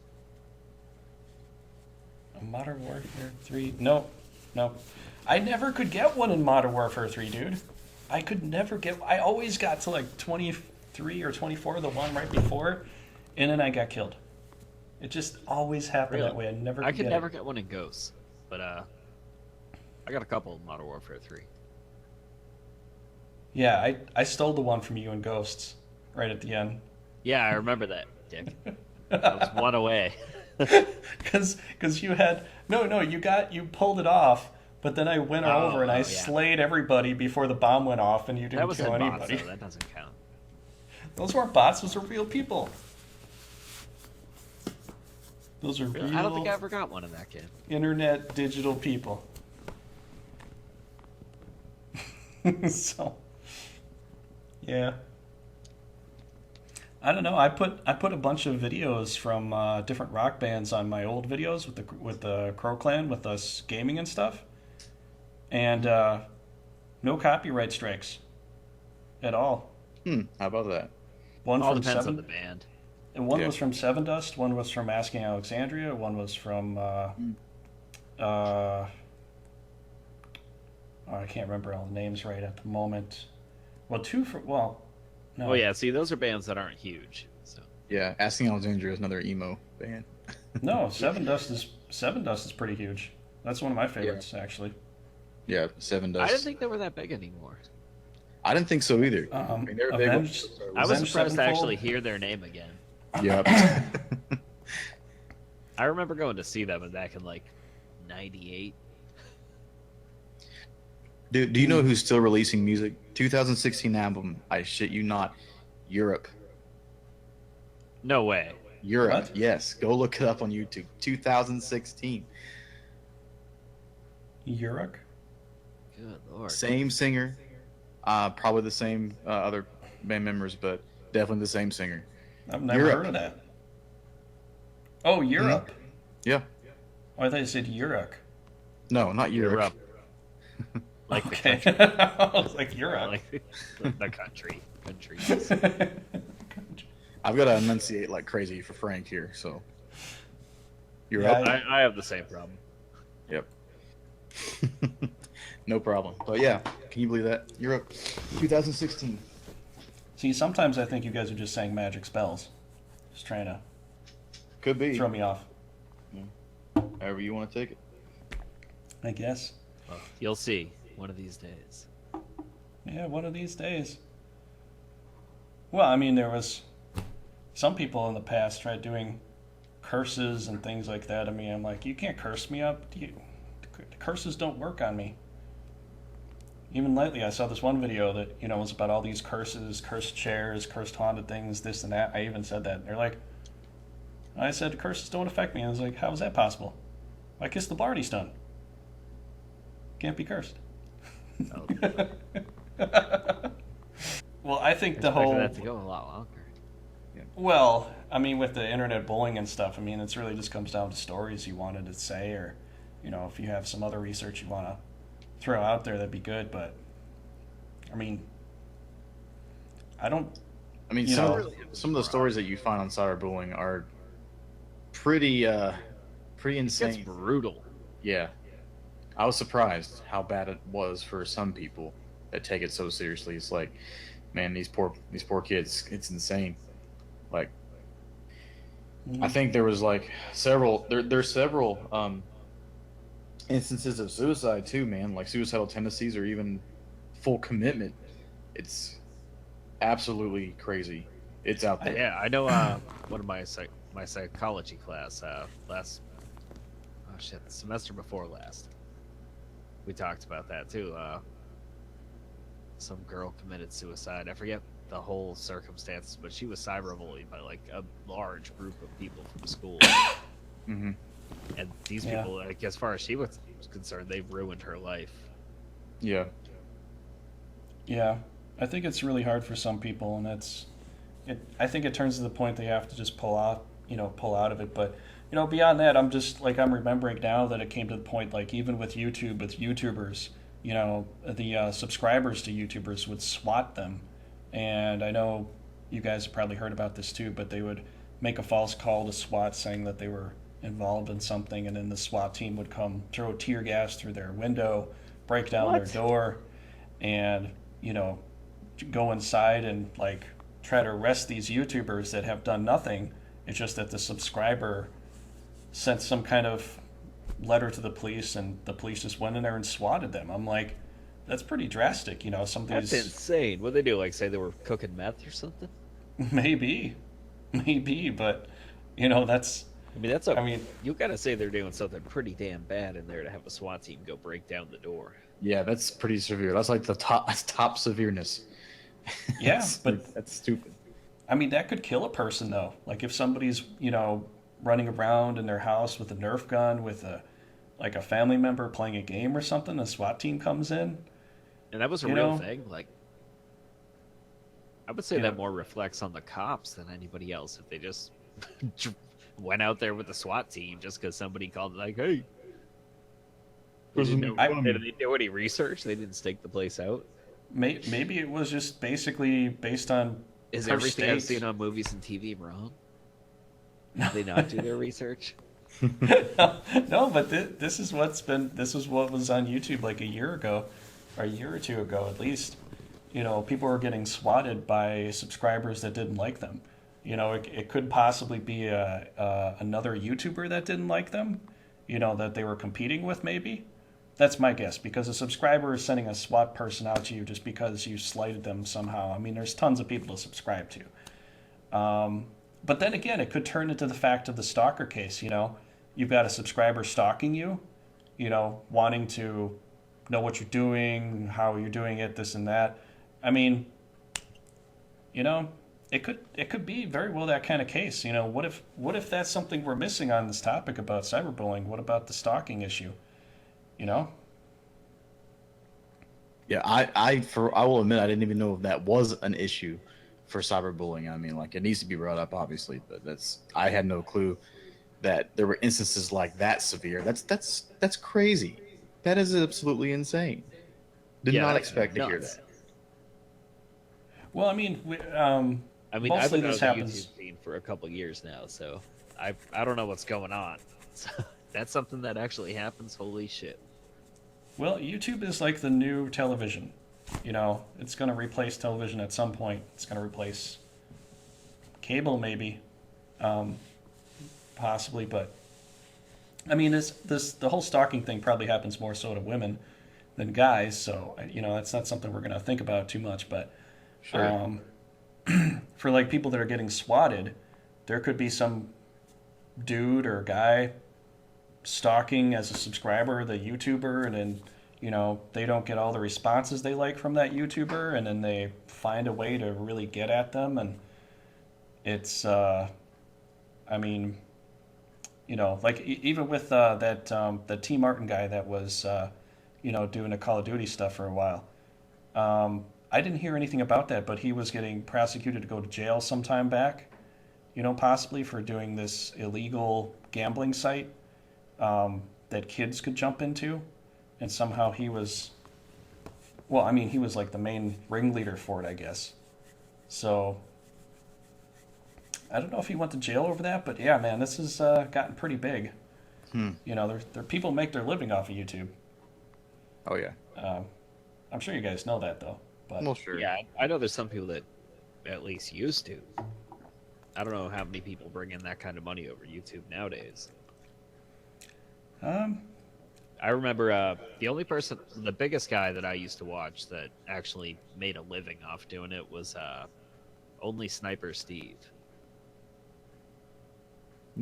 A Modern Warfare 3? No. I never could get one in Modern Warfare 3, dude. I could never get. I always got to like 23 or 24, the one right before, and then I got killed. It just always happened Really? that way. I never. I could get never it. get one in Ghosts, but I got a couple in Modern Warfare 3. Yeah, I stole the one from you in Ghosts right at the end. Yeah, I remember that, Dick. I was one away. Because you had you pulled it off, but then I went over and I yeah. slayed everybody before the bomb went off, and you That didn't was kill in bots, anybody. though. That doesn't count. Those weren't bots; those were real people. Those are Really? real I don't think I ever got one in that game. internet digital people. So, yeah. I don't know. I put a bunch of videos from different rock bands on my old videos with the Crow Clan with us gaming and stuff, and no copyright strikes at all. How about that? One All from depends Seven, on the band. and one Yeah. was from Seven Dust. One was from Asking Alexandria. One was from I can't remember all the names right at the moment. No. Oh yeah, see, those are bands that aren't huge. So Yeah, Asking Alexandria is another emo band. No, Seven Dust is pretty huge. That's one of my favorites, actually. Yeah, Seven Dust. I didn't think they were that big anymore. I didn't think so either. I mean, they were big. Avenged- I was Avenged surprised to Sevenfold? actually hear their name again. Yep. I remember going to see them back in like '98. Do you know who's still releasing music? 2016 album, I shit you not, Europe. No way. Europe, What? yes. Go look it up on YouTube. 2016. Uruk? Good lord. Same singer, probably the same other band members, but definitely the same singer. I've never Europe. heard of that. Oh, Europe. Yeah. Oh, I thought you said Uruk. No, not Europe. Like the Okay. country. I was like, Uruk. Like the country. Countries. I've got to enunciate like crazy for Frank here, so. Europe? Yeah, I have the same problem. Yep. No problem. But yeah, can you believe that? Europe, 2016. See, sometimes I think you guys are just saying magic spells. Just trying to Could be. throw me off. However you want to take it. I guess. Well, you'll see one of these days. Yeah, one of these days. Well, I mean, there was some people in the past tried doing curses and things like that. I mean, I'm like, you can't curse me up. The curses don't work on me. Even lately, I saw this one video that, you know, was about all these curses, cursed chairs, cursed haunted things, this and that. I even said that. They're like, I said, curses don't affect me. I was like, how is that possible? I kissed the Barney stone. Can't be cursed. Oh, Well, I think the expected whole... that to go a lot longer. Well, I mean, with the internet bullying and stuff, I mean, it's really just comes down to stories you wanted to say, or, you know, if you have some other research you want to throw out there, that'd be good. But, I mean, I don't... I mean, You some, know- some of the stories that you find on cyberbullying are pretty It's insane. brutal. Yeah. I was surprised how bad it was for some people that take it so seriously. It's like, man, these poor kids, it's insane. Like, I think there was like there's several instances of suicide too, man, like suicidal tendencies or even full commitment. It's absolutely crazy. It's out there. Yeah, I know. One of my psychology class last semester before last, we talked about that too. Some girl committed suicide. I forget the whole circumstances, but she was cyberbullied by like a large group of people from school. Mm-hmm. And these Yeah. people, like, as far as she was concerned, they ruined her life. Yeah. Yeah, I think it's really hard for some people, and I think it turns to the point they have to just pull out of it. But, you know, beyond that, I'm remembering now that it came to the point, like, even with YouTube, with YouTubers, you know, the subscribers to YouTubers would SWAT them. And I know you guys have probably heard about this too, but they would make a false call to SWAT saying that they were involved in something, and then the SWAT team would come throw tear gas through their window, break down their door, and, you know, go inside and, like, try to arrest these YouTubers that have done nothing. It's just that the subscriber sent some kind of letter to the police, and the police just went in there and swatted them. I'm like, that's pretty drastic, you know. Some of That's these insane. What they do? Like, say they were cooking meth or something? maybe, but, you know, that's... I mean, I mean, you gotta say they're doing something pretty damn bad in there to have a SWAT team go break down the door. Yeah, that's pretty severe. That's like that's top severeness. yeah, but that's stupid. I mean, that could kill a person, though. Like, if somebody's, you know, running around in their house with a Nerf gun with a family member playing a game or something, a SWAT team comes in. And that was a You real know? thing. Like, I would say Yeah. that more reflects on the cops than anybody else if they just went out there with the SWAT team just because somebody called, like, hey. Did they do any research? They didn't stake the place out? Maybe it was just basically based on Is per everything I've state. seen on movies and TV wrong? Did they not do their research? No, but this is what was on YouTube like a year ago, or a year or two ago at least. You know, people were getting swatted by subscribers that didn't like them. You know, it could possibly be another YouTuber that didn't like them, you know, that they were competing with maybe. That's my guess, because a subscriber is sending a SWAT person out to you just because you slighted them somehow. I mean, there's tons of people to subscribe to. But then again, it could turn into the fact of the stalker case, you know. You've got a subscriber stalking you, you know, wanting to know what you're doing, how you're doing it, this and that. I mean, you know, it could be very well that kind of case. You know, what if that's something we're missing on this topic about cyberbullying? What about the stalking issue? You know? Yeah, I will admit I didn't even know if that was an issue for cyberbullying. I mean, like, it needs to be brought up, obviously, but I had no clue that there were instances like that severe. That's crazy. That is absolutely insane. Did not that's expect to hear nuts. that. Well, I mean, I mean, I've mostly been on this the happens. YouTube scene for a couple years now, so I don't know what's going on. So, that's something that actually happens. Holy shit! Well, YouTube is like the new television. you know, it's going to replace television at some point. It's going to replace cable, maybe, possibly. But I mean, the whole stalking thing probably happens more so to women than guys. So you know, that's not something we're going to think about too much. But Sure. for like people that are getting swatted, there could be some dude or guy stalking as a subscriber the YouTuber, and then you know they don't get all the responses they like from that YouTuber, and then they find a way to really get at them, and it's I mean, you know, like even with that the T Martin guy that was you know, doing the Call of Duty stuff for a while. I didn't hear anything about that, but he was getting prosecuted to go to jail some time back, you know, possibly for doing this illegal gambling site that kids could jump into. And somehow he was, well, I mean, he was like the main ringleader for it, I guess. So I don't know if he went to jail over that, but yeah, man, this has gotten pretty big. You know, there people make their living off of YouTube. Oh yeah. I'm sure you guys know that, though. But Well, sure. Yeah, I know there's some people that at least used to. I don't know how many people bring in that kind of money over YouTube nowadays. I remember the biggest guy that I used to watch that actually made a living off doing it was Only Sniper Steve.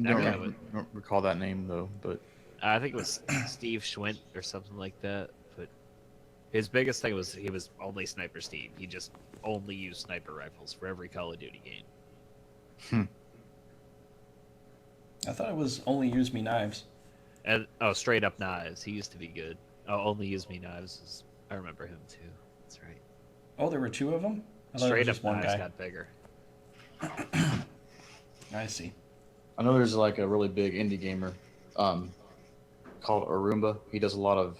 Don't recall that name though, but I think it was Steve Schwint or something like that. But his biggest thing was he was only Sniper Steve. He just only used sniper rifles for every Call of Duty game. I thought it was only use me knives. And straight up knives. He used to be good. Only use me knives. I remember him too. That's right. Oh, there were two of them? I thought it was Straight just up one knives guy. got bigger. I see. I know there's like a really big indie gamer called Arumba. He does a lot of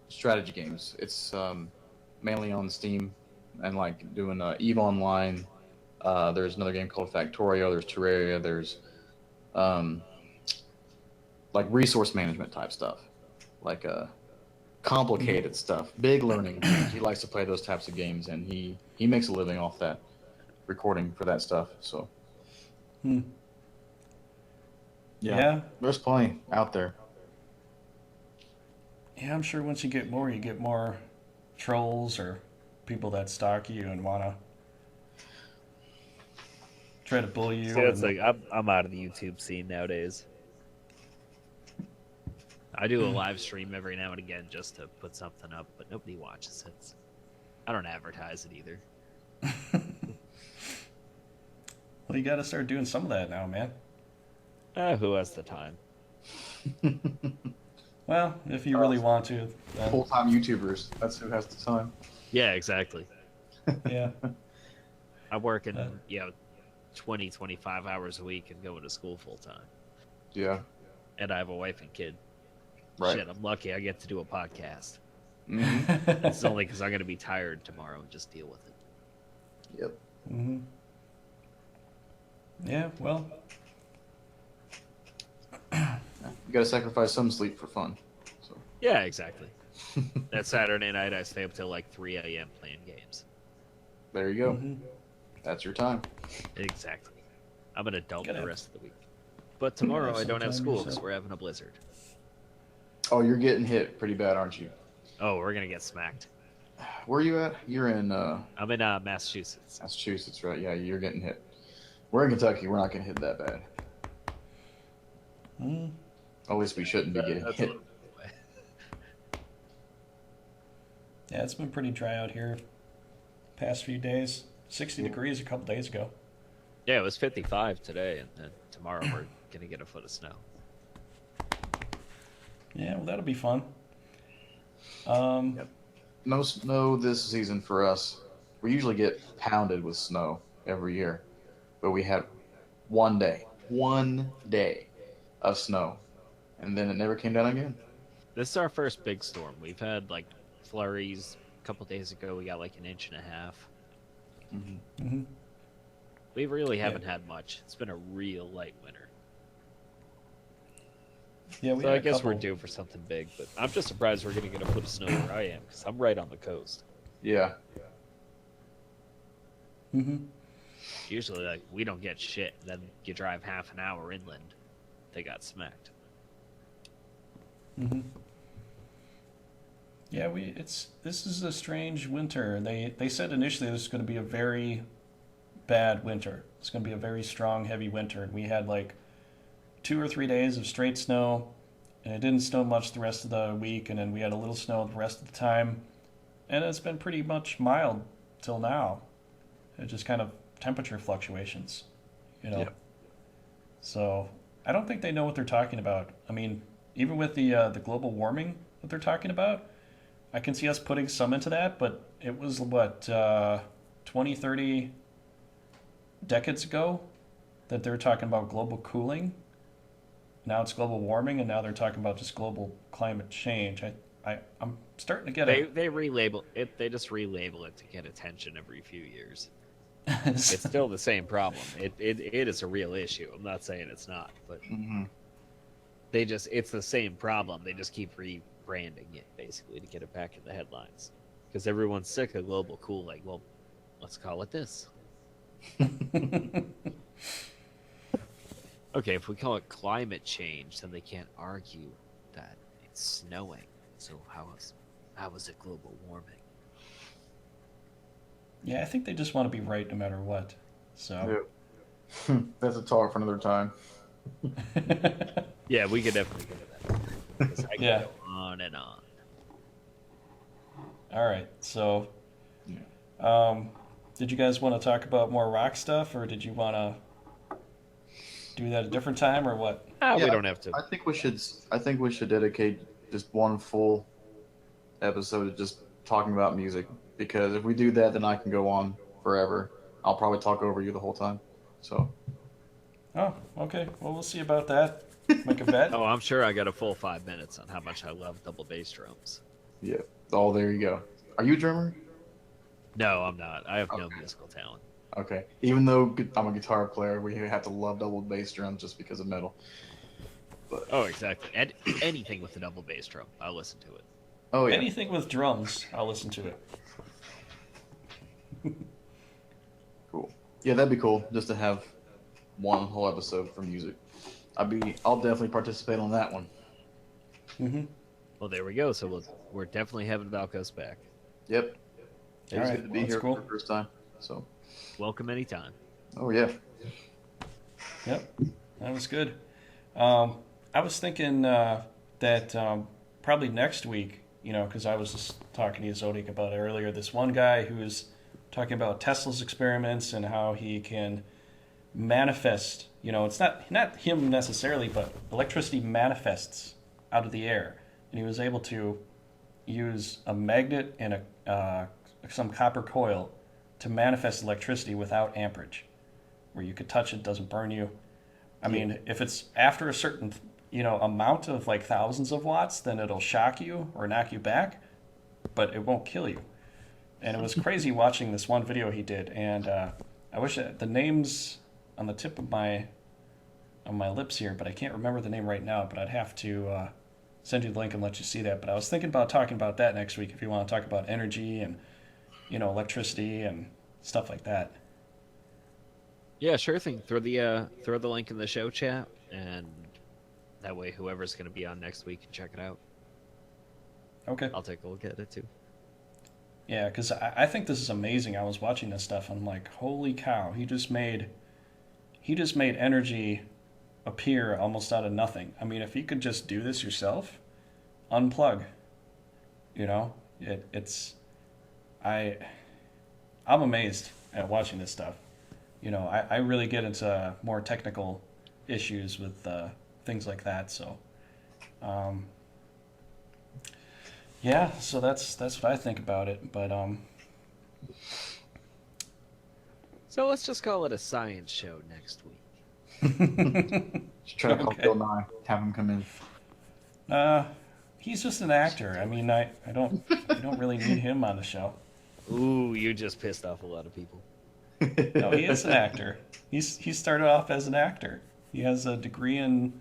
strategy games. It's mainly on Steam and like doing EVE Online. There's another game called Factorio. There's Terraria. There's like resource management type stuff, like complicated stuff, big learning. He likes to play those types of games, and he makes a living off that, recording for that stuff. So Yeah. there's plenty out there. Yeah, I'm sure once you get more trolls or people that stalk you and want to try to bully you. See, it's and- like I'm out of the YouTube scene nowadays. I do a live stream every now and again just to put something up, but nobody watches it. I don't advertise it either. Well, you got to start doing some of that now, man. Who has the time? Well, if you really want to, then, Full-time YouTubers. That's who has the time. Yeah, exactly. yeah. I'm working, 20, 25 hours a week and going to school full time. Yeah. And I have a wife and kid. Right. Shit, I'm lucky I get to do a podcast. Mm-hmm. It's only because I'm going to be tired tomorrow and just deal with it. Yep. hmm Yeah, well, You gotta sacrifice some sleep for fun. So. Yeah, exactly. That Saturday night, I stay up till like 3 a.m. playing games. There you go. mhm. That's your time. Exactly. I'm an adult Gotta the have- rest of the week. But tomorrow have I don't have some time school because yourself. we're having a blizzard. Oh, you're getting hit pretty bad, aren't you? Oh, we're going to get smacked. Where are you at? You're in I'm in Massachusetts. Massachusetts, right? Yeah, you're getting hit. We're in Kentucky. We're not getting hit that bad. Mm. At least we shouldn't be getting That's a hit. little bit away. Yeah, it's been pretty dry out here past few days. 60 degrees a couple days ago. Yeah, it was 55 today, and then tomorrow we're going to get a foot of snow. Yeah, well, that'll be fun. Yep. No snow this season for us. We usually get pounded with snow every year, but we had one day of snow, and then it never came down again. This is our first big storm. We've had like flurries. A couple days ago, we got like an inch and a half. hmm We really haven't had much. It's been a real light winter. Yeah, we So had I a guess couple. we're due for something big, but I'm just surprised we're going to get a foot of snow where I am, because I'm right on the coast. Yeah. Mm-hmm. Usually, like, we don't get shit. Then you drive half an hour inland, they got smacked. Mm-hmm. Yeah, this is a strange winter. They said initially this was going to be a very bad winter. It's going to be a very strong, heavy winter, and we had like 2 or 3 days of straight snow, and it didn't snow much the rest of the week, and then we had a little snow the rest of the time, and it's been pretty much mild till now. It's just kind of temperature fluctuations, you know. Yeah. So I don't think they know what they're talking about. I mean, even with the global warming that they're talking about, I can see us putting some into that, but it was what 20, 30 decades ago that they're talking about global cooling. Now it's global warming, and now they're talking about just global climate change. I'm starting to get They relabel it. They just relabel it to get attention every few years. It's still the same problem. It is a real issue. I'm not saying it's not, but Mm-hmm. it's the same problem. They just keep rebranding it basically to get it back in the headlines because everyone's sick of global cooling. Well, let's call it this. Okay, if we call it climate change, then they can't argue that it's snowing. So how is it global warming? Yeah, I think they just want to be right no matter what. So Yeah. That's a talk for another time. Yeah, we could definitely get to that. 'Cause I can Yeah. go on and on. All right. So, Yeah. did you guys want to talk about more rock stuff, or did you want to do that a different time, or what? We Yeah, don't have to. I think we should dedicate just one full episode to just talking about music, because if we do that, then I can go on forever. I'll probably talk over you the whole time. So Oh, okay. Well, we'll see about that. Make a bet. Oh, I'm sure I got a full 5 minutes on how much I love double bass drums. yeah. Oh, there you go. Are you a drummer? No, I'm not. I have no Okay. musical talent. Okay. Even though I'm a guitar player, we have to love double bass drums just because of metal. But Oh, exactly. And anything with a double bass drum, I'll listen to it. oh yeah. Anything with drums, I'll listen to it. Cool. Yeah, that'd be cool just to have one whole episode for music. I'll definitely participate on that one. Mm-hmm. Well, there we go. So we're definitely having Valkos back. Yep. It was All right, good to be well, that's here cool. for the first time. So Welcome anytime. oh yeah. Yep, that was good. I was thinking that probably next week, because I was just talking to Zodiac about it earlier. This one guy who's talking about Tesla's experiments and how he can manifest. It's not him necessarily, but electricity manifests out of the air, and he was able to use a magnet and some copper coil to manifest electricity without amperage, where you could touch it, doesn't burn you. I mean, if it's after a certain amount of like thousands of watts, then it'll shock you or knock you back, but it won't kill you. And it was crazy watching this one video he did, and I wish the name's on the tip of my lips here, but I can't remember the name right now. But I'd have to send you the link and let you see that. But I was thinking about talking about that next week if you want to talk about energy and electricity and stuff like that. Yeah, sure thing. Throw the link in the show chat, and that way whoever's going to be on next week can check it out. Okay. I'll take a look at it too. Yeah, because I think this is amazing. I was watching this stuff and I'm like, holy cow! He just made energy appear almost out of nothing. I mean, if you could just do this yourself, unplug. I'm amazed at watching this stuff. I really get into more technical issues with things like that. So, yeah. So that's what I think about it. But So let's just call it a science show next week. Just try to call Okay. Bill Nye, have him come in. he's just an actor. I mean, I don't really need him on the show. Ooh, you just pissed off a lot of people. No, he is an actor. He started off as an actor. He has a degree in,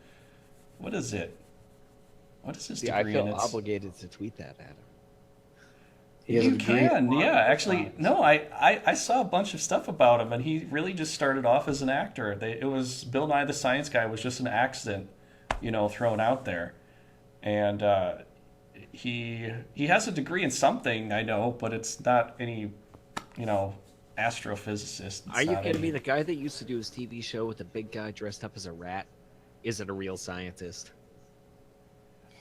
what is it? What is his See, degree I feel in? obligated to tweet that at him. He has a You degree in can, yeah. modern Actually, science. no, I saw a bunch of stuff about him, and he really just started off as an actor. It was Bill Nye the Science Guy was just an accident, thrown out there, and he has a degree in something I know, but it's not any, astrophysicist. It's Are you not kidding any- me? The guy that used to do his TV show with the big guy dressed up as a rat isn't a real scientist.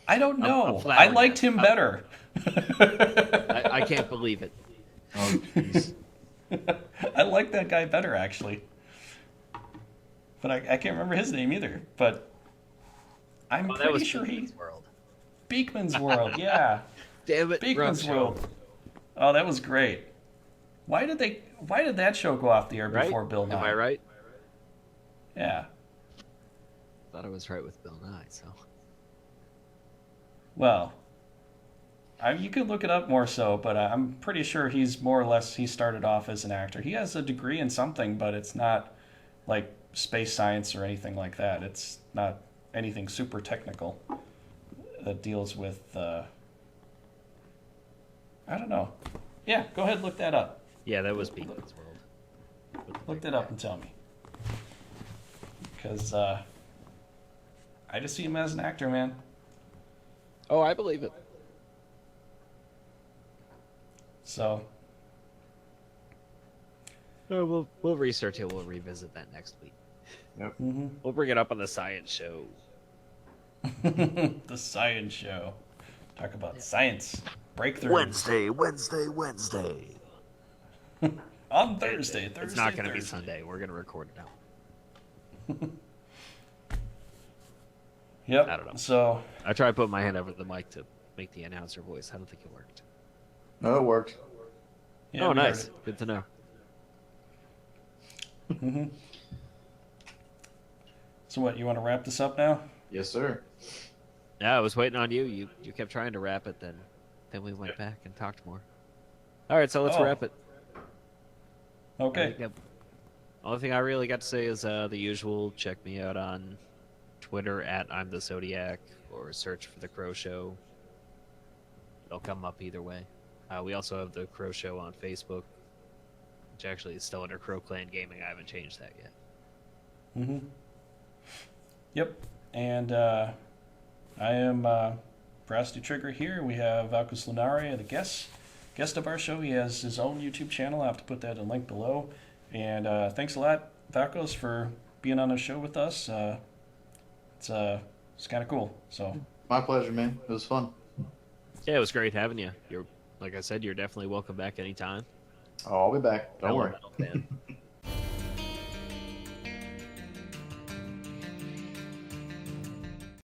I don't know. I flattered. liked him better. I can't believe it. Oh, jeez. I like that guy better, actually. But I can't remember his name either. But I'm Oh, that pretty was sure Beakman's World. Beakman's World, yeah. Damn it, Beakman's Rob World. Show. Oh, that was great. Why did that show go off the air Right? before Bill Nye? Am I right? Yeah. Thought I was right with Bill Nye. So Well, you could look it up more so, but I'm pretty sure he started off as an actor. He has a degree in something, but it's not like space science or anything like that. It's not anything super technical that deals with, I don't know. Yeah, go ahead and look that up. yeah, that was Beakman's World. Look that up and tell me. Because I just see him as an actor, man. Oh, I believe it. So, We'll research it. We'll revisit that next week. mhm. We'll bring it up on the science show. The science show. Talk about science. Breakthroughs. Wednesday. On Thursday. It's not going to be Sunday. We're going to record it now. Yep. I don't know. So, I tried putting my hand over the mic to make the announcer voice. I don't think it worked. No, it worked. yeah, Oh, we nice. heard Good to know. it. Mhm. So what, you want to wrap this up now? Yes, sir. Yeah, I was waiting on you. You kept trying to wrap it, then we went back and talked more. All right, so let's Oh. wrap it. Okay. Yep. Only thing I really got to say is the usual. Check me out on Twitter at I'm the Zodiac, or search for the Crow Show. It'll come up either way. We also have the Crow Show on Facebook, which actually is still under Crow Clan Gaming. I haven't changed that yet. Mm-hmm. Yep. And I am VeracityTrigger here. We have Valkos Lunari, the guest of our show. He has his own YouTube channel. I'll have to put that in link below. And thanks a lot, Valkos, for being on the show with us. It's kind of cool. So My pleasure, man. It was fun. Yeah, it was great having you. Like I said, you're definitely welcome back anytime. Oh, I'll be back. Don't Fellow worry. metal fan.